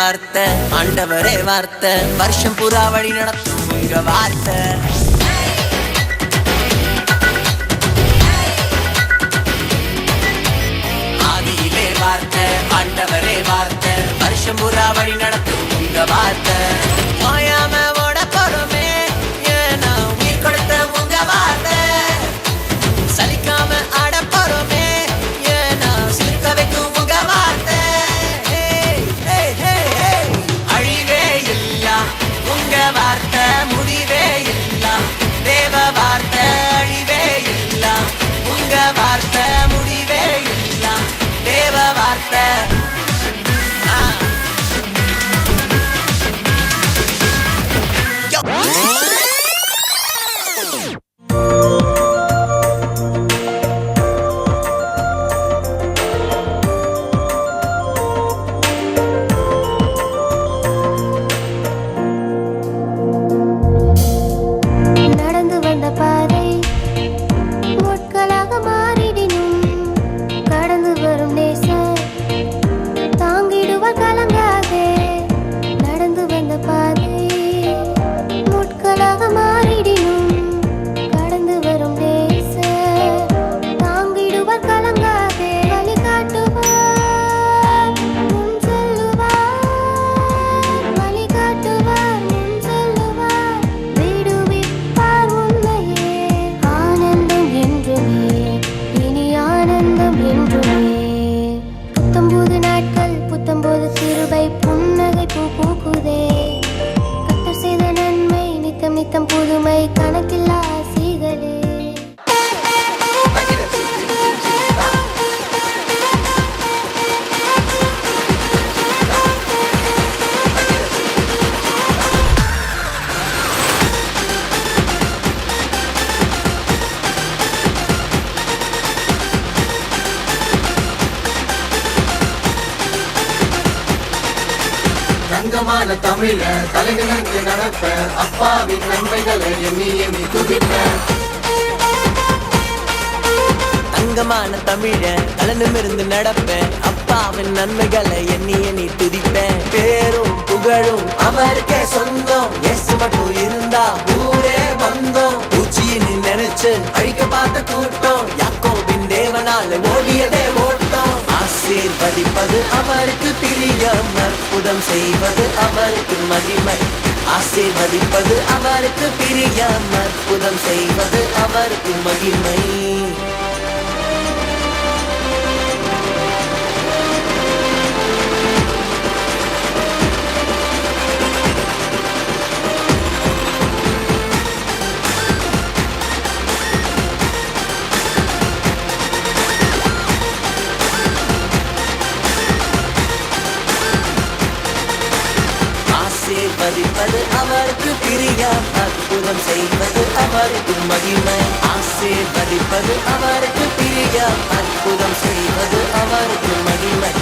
வார்த்தை ஆண்டவரே வார்த்தை வருஷம் புறா வழி நடத்தும் உங்க வார்த்தை ஆதியிலே வார்த்தை ஆண்டவரே வார்த்தை வருஷம் புறா வழி நடத்தும் உங்க வார்த்தை மாயாம ஓட போறோமே ஏன்னா உயிர் கொடுத்த உங்க வார்த்தை சலிக்காம ஆட போறோமே ஏன்னா சிரிக்க வைக்கும் உங்க வார்த்தை அழிவே இல்ல உங்க வார்த்தை முடிவே இல்ல தேவ வார்த்தை அழிவே இல்ல உங்க வார்த்தை முடிவே இல்ல தேவ வார்த்தை புதுமை கணக்கில்லா ஆசைகளே தங்கமான தமிழ தலைநிமிர்ந்து நடப்ப அப்பாவின் நன்மைகளை எண்ணி எண்ணி துதிப்ப தங்கமான தமிழ தலைநிமிர்ந்து நடப்பேன் அப்பாவின் நன்மைகளை எண்ணி எண்ணி துதிப்பேன் பேரும் புகழும் அவருக்கே சொந்தம் இயேசு மட்டும் இருந்தா ஊரே வந்தோம் பூச்சியின் நினைச்சு அழிக்க பார்த்த கூட்டம் யாக்கோபின் தேவனால ஓடியதே ஓட்டம் ஆசீர்வதிப்பது அவருக்கு பிரியம் அற்புதம் செய்வது அவருக்கு மகிமை ஆசீர்வதிப்பது அவருக்கு பிரியம் அற்புதம் செய்வது அவருக்கு மகிமை ஆசீர்வதிப்பது அவருக்கு பிரியம் அற்புதம் செய்வது அவருக்கு மகிமை ஆசீர்வதிப்பது அவருக்கு பிரியம் அற்புதம் செய்வது அவருக்கு மகிமை